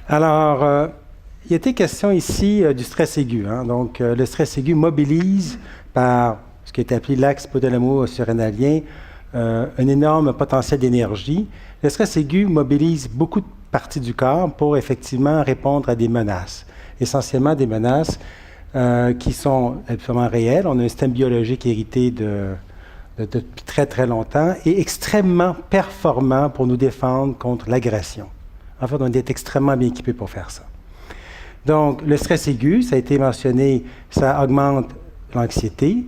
Alors, il a été question ici du stress aigu. Donc, le stress aigu mobilise par ce qui est appelé l'axe hypothalamo-surrénalien un énorme potentiel d'énergie. Le stress aigu mobilise beaucoup de parties du corps pour effectivement répondre à des menaces, essentiellement des menaces qui sont absolument réelles. On a un système biologique hérité depuis très, très longtemps et extrêmement performant pour nous défendre contre l'agression. En fait, on est extrêmement bien équipé pour faire ça. Donc, le stress aigu, ça a été mentionné, ça augmente l'anxiété,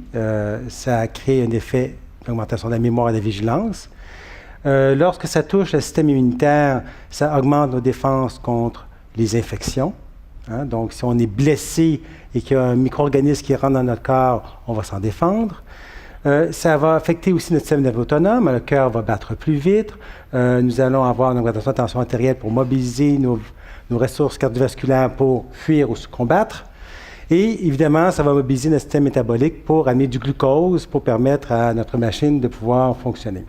ça crée un effet d'augmentation de la mémoire et de la vigilance. Lorsque ça touche le système immunitaire, ça augmente nos défenses contre les infections. Donc, si on est blessé et qu'il y a un micro-organisme qui rentre dans notre corps, on va s'en défendre. Ça va affecter aussi notre système nerveux autonome. Le cœur va battre plus vite. Nous allons avoir une augmentation de tension artérielle pour mobiliser nos ressources cardiovasculaires pour fuir ou se combattre. Et évidemment, ça va mobiliser notre système métabolique pour amener du glucose pour permettre à notre machine de pouvoir fonctionner.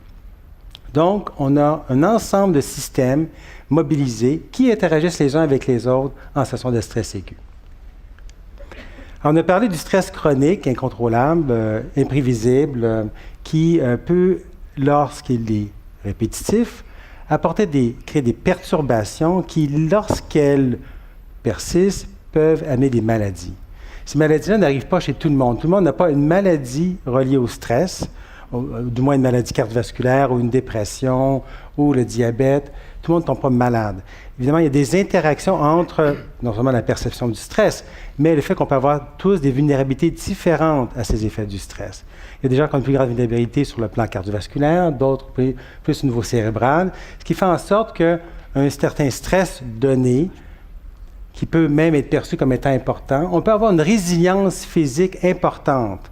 Donc, on a un ensemble de systèmes mobilisés qui interagissent les uns avec les autres en situation de stress aigu. Alors, on a parlé du stress chronique, incontrôlable, imprévisible, qui peut, lorsqu'il est répétitif, créer des perturbations qui, lorsqu'elles persistent, peuvent amener des maladies. Ces maladies-là n'arrivent pas chez tout le monde. Tout le monde n'a pas une maladie reliée au stress, ou du moins une maladie cardiovasculaire ou une dépression ou le diabète. Tout le monde ne tombe pas malade. Évidemment, il y a des interactions entre non seulement la perception du stress, mais le fait qu'on peut avoir tous des vulnérabilités différentes à ces effets du stress. Il y a des gens qui ont une plus grande vulnérabilité sur le plan cardiovasculaire, d'autres plus au niveau cérébral, ce qui fait en sorte qu'un certain stress donné, qui peut même être perçu comme étant important, on peut avoir une résilience physique importante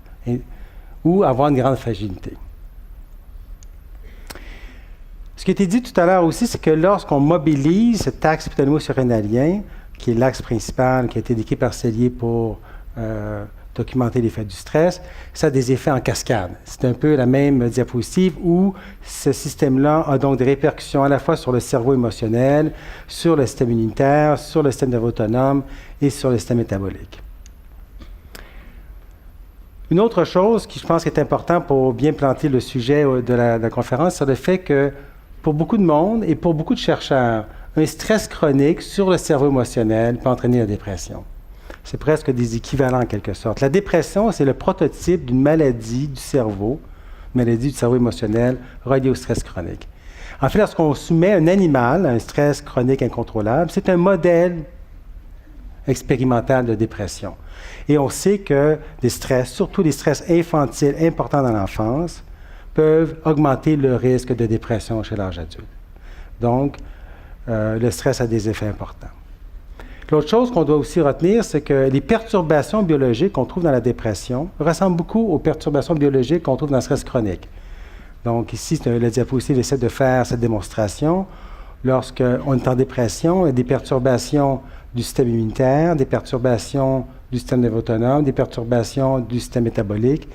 ou avoir une grande fragilité. Ce qui a été dit tout à l'heure aussi, c'est que lorsqu'on mobilise cet axe hypothalamo-surrénalien, qui est l'axe principal qui a été décrit par Sellier pour documenter l'effet du stress, ça a des effets en cascade. C'est un peu la même diapositive où ce système-là a donc des répercussions à la fois sur le cerveau émotionnel, sur le système immunitaire, sur le système nerveux autonome et sur le système métabolique. Une autre chose qui, je pense, est importante pour bien planter le sujet de la conférence, c'est le fait que pour beaucoup de monde et pour beaucoup de chercheurs, un stress chronique sur le cerveau émotionnel peut entraîner la dépression. C'est presque des équivalents en quelque sorte. La dépression, c'est le prototype d'une maladie du cerveau émotionnel reliée au stress chronique. En fait, lorsqu'on soumet un animal à un stress chronique incontrôlable, c'est un modèle expérimental de dépression. Et on sait que des stress, surtout des stress infantiles importants dans l'enfance, peuvent augmenter le risque de dépression chez l'âge adulte. Donc, le stress a des effets importants. L'autre chose qu'on doit aussi retenir, c'est que les perturbations biologiques qu'on trouve dans la dépression ressemblent beaucoup aux perturbations biologiques qu'on trouve dans le stress chronique. Donc ici, la diapositive essaie de faire cette démonstration. Lorsqu'on est en dépression, il y a des perturbations du système immunitaire, des perturbations du système nerveux autonome, des perturbations du système métabolique.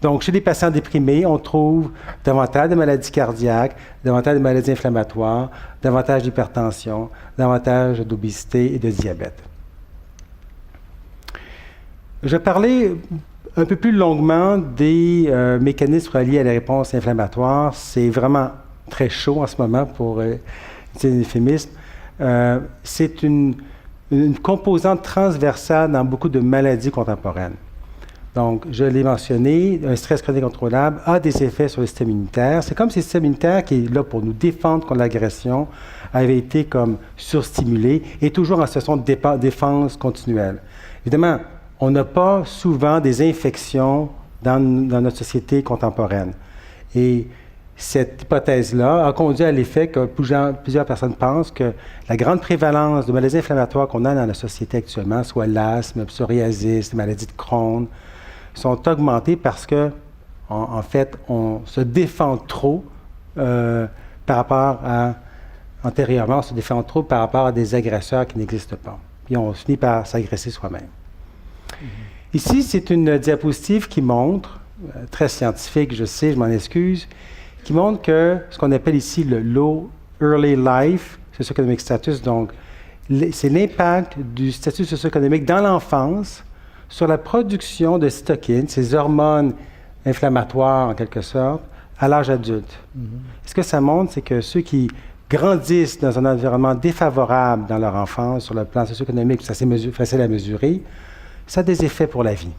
Donc, chez les patients déprimés, on trouve davantage de maladies cardiaques, davantage de maladies inflammatoires, davantage d'hypertension, davantage d'obésité et de diabète. Je vais parler un peu plus longuement des mécanismes reliés à la réponse inflammatoire. C'est vraiment très chaud en ce moment pour utiliser un euphémisme. C'est une composante transversale dans beaucoup de maladies contemporaines. Donc, je l'ai mentionné, un stress chronique contrôlable a des effets sur le système immunitaire. C'est comme si le système immunitaire, qui est là pour nous défendre contre l'agression, avait été comme surstimulé et toujours en situation de défense continuelle. Évidemment, on n'a pas souvent des infections dans notre société contemporaine. Et cette hypothèse-là a conduit à l'effet que plusieurs personnes pensent que la grande prévalence de maladies inflammatoires qu'on a dans la société actuellement, soit l'asthme, le psoriasis, les maladies de Crohn, sont augmentées parce que, en fait, on se défend trop par rapport à... Antérieurement, on se défend trop par rapport à des agresseurs qui n'existent pas. Puis on finit par s'agresser soi-même. Ici, c'est une diapositive qui montre, très scientifique, je sais, je m'en excuse, qui montre que ce qu'on appelle ici le Low Early Life Socio-Economic Status, donc c'est l'impact du statut socio-économique dans l'enfance sur la production de cytokines, ces hormones inflammatoires en quelque sorte, à l'âge adulte. Ce que ça montre, c'est que ceux qui grandissent dans un environnement défavorable dans leur enfance, sur le plan socio-économique, ça c'est facile à mesurer, ça a des effets pour la vie.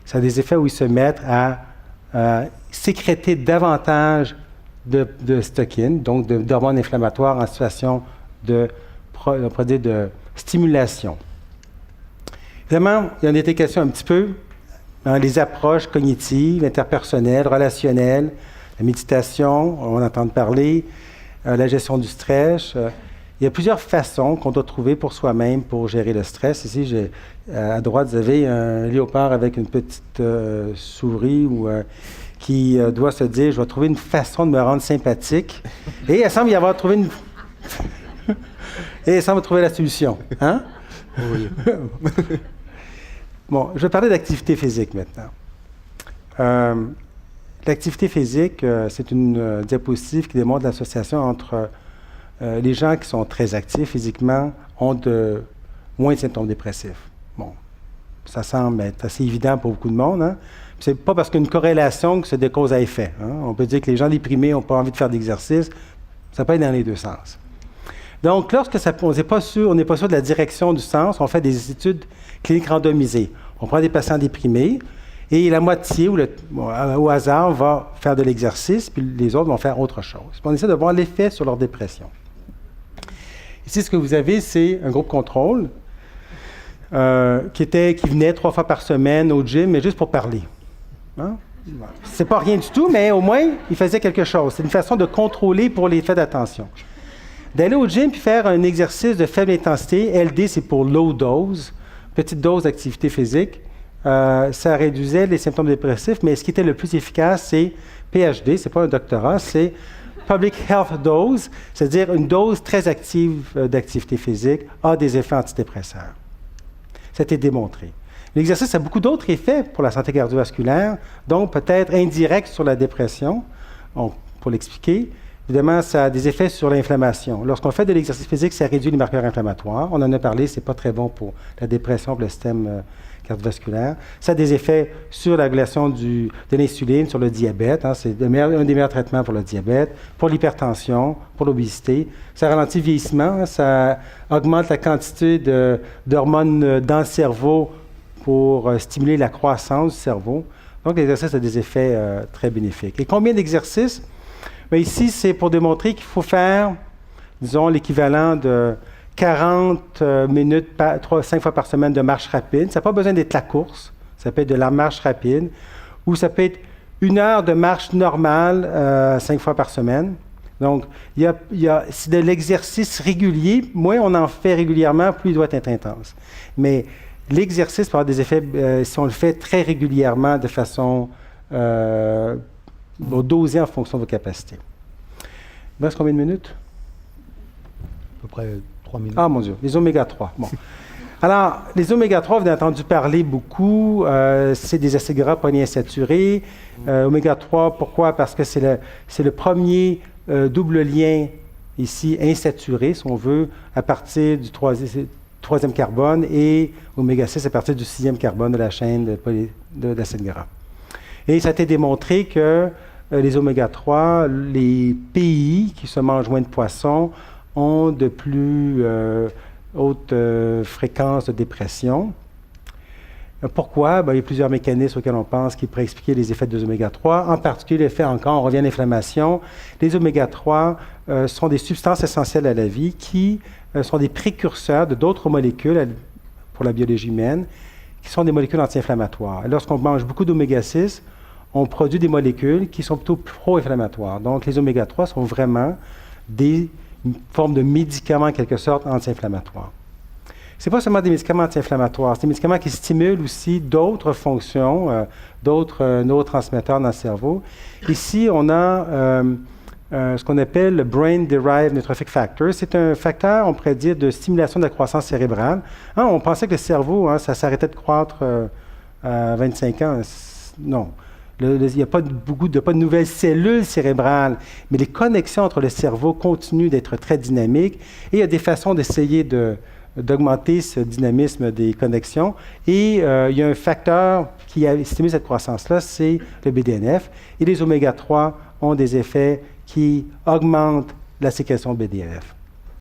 Ça a des effets où ils se mettent à sécréter davantage de cytokines, donc d'hormones inflammatoires en situation de stimulation. Évidemment, il y en a été question un petit peu dans les approches cognitives, interpersonnelles, relationnelles, la méditation, on en entend parler, la gestion du stress. Il y a plusieurs façons qu'on doit trouver pour soi-même pour gérer le stress. Ici, à droite, vous avez un léopard avec une petite souris qui doit se dire « Je vais trouver une façon de me rendre sympathique. » Et elle semble y avoir trouvé une... Et elle semble trouver la solution. Hein? Oui. Bon, je vais parler d'activité physique maintenant. L'activité physique, c'est une diapositive qui démontre l'association entre les gens qui sont très actifs physiquement ont moins de symptômes dépressifs. Bon, ça semble être assez évident pour beaucoup de monde. Hein? C'est pas parce qu'il y a une corrélation que c'est de cause à effet. Hein? On peut dire que les gens déprimés n'ont pas envie de faire d'exercice. Ça peut être dans les deux sens. Donc, lorsque on n'est pas sûr de la direction du sens, on fait des études cliniques randomisées. On prend des patients déprimés et la moitié, au hasard, va faire de l'exercice, puis les autres vont faire autre chose. Puis on essaie de voir l'effet sur leur dépression. Ici, ce que vous avez, c'est un groupe contrôle qui venait 3 fois par semaine au gym, mais juste pour parler. Hein? C'est pas rien du tout, mais au moins, il faisait quelque chose. C'est une façon de contrôler pour les faits d'attention. D'aller au gym puis faire un exercice de faible intensité, LD, c'est pour low dose, petite dose d'activité physique, ça réduisait les symptômes dépressifs, mais ce qui était le plus efficace, c'est PhD, c'est pas un doctorat, c'est Public Health Dose, c'est-à-dire une dose très active d'activité physique a des effets antidépresseurs. Ça a été démontré. L'exercice a beaucoup d'autres effets pour la santé cardiovasculaire, donc peut-être indirects sur la dépression. Pour l'expliquer, évidemment, ça a des effets sur l'inflammation. Lorsqu'on fait de l'exercice physique, ça réduit les marqueurs inflammatoires. On en a parlé, c'est pas très bon pour la dépression, pour le système cardiovasculaire. Ça a des effets sur la régulation de l'insuline, sur le diabète. Hein, c'est un des meilleurs traitements pour le diabète, pour l'hypertension, pour l'obésité. Ça ralentit le vieillissement, hein, ça augmente la quantité d'hormones dans le cerveau pour stimuler la croissance du cerveau. Donc, l'exercice a des effets très bénéfiques. Et combien d'exercices? Bien, ici, c'est pour démontrer qu'il faut faire, disons, l'équivalent de 40 minutes, 5 fois par semaine de marche rapide. Ça n'a pas besoin d'être la course. Ça peut être de la marche rapide. Ou ça peut être 1 heure de marche normale 5 fois par semaine. Donc, c'est de l'exercice régulier. Moins on en fait régulièrement, plus il doit être intense. Mais l'exercice peut avoir des effets si on le fait très régulièrement de façon dosée en fonction de vos capacités. Il reste combien de minutes? À peu près 3 minutes. Ah, mon Dieu, les oméga-3. Bon. Alors, les oméga-3, vous avez entendu parler beaucoup. C'est des acides gras polyinsaturés. Oméga-3, pourquoi? Parce que c'est le premier double lien ici insaturé, si on veut, à partir du troisième carbone et oméga-6 à partir du 6e carbone de la chaîne d'acide gras. Et ça a été démontré que les oméga-3, les pays qui se mangent moins de poissons ont de plus haute fréquence de dépression. Pourquoi? Bien, il y a plusieurs mécanismes auxquels on pense qui pourraient expliquer les effets des oméga-3. En particulier, l'effet encore, on revient à l'inflammation. Les oméga-3 sont des substances essentielles à la vie qui sont des précurseurs de d'autres molécules pour la biologie humaine, qui sont des molécules anti-inflammatoires. Et lorsqu'on mange beaucoup d'oméga-6, on produit des molécules qui sont plutôt pro-inflammatoires. Donc, les oméga-3 sont vraiment des formes de médicaments, en quelque sorte, anti-inflammatoires. Ce n'est pas seulement des médicaments anti-inflammatoires, c'est des médicaments qui stimulent aussi d'autres fonctions, d'autres neurotransmetteurs dans le cerveau. Ici, on a ce qu'on appelle le Brain Derived Neurotrophic Factor. C'est un facteur, on pourrait dire, de stimulation de la croissance cérébrale. Hein, on pensait que le cerveau, ça s'arrêtait de croître à 25 ans. Non. Il n'y a pas de nouvelles cellules cérébrales, mais les connexions entre le cerveau continuent d'être très dynamiques. Et il y a des façons d'essayer de d'augmenter ce dynamisme des connexions. Et il y a un facteur qui stimule cette croissance-là, c'est le BDNF. Et les oméga-3 ont des effets qui augmentent la sécrétion BDNF.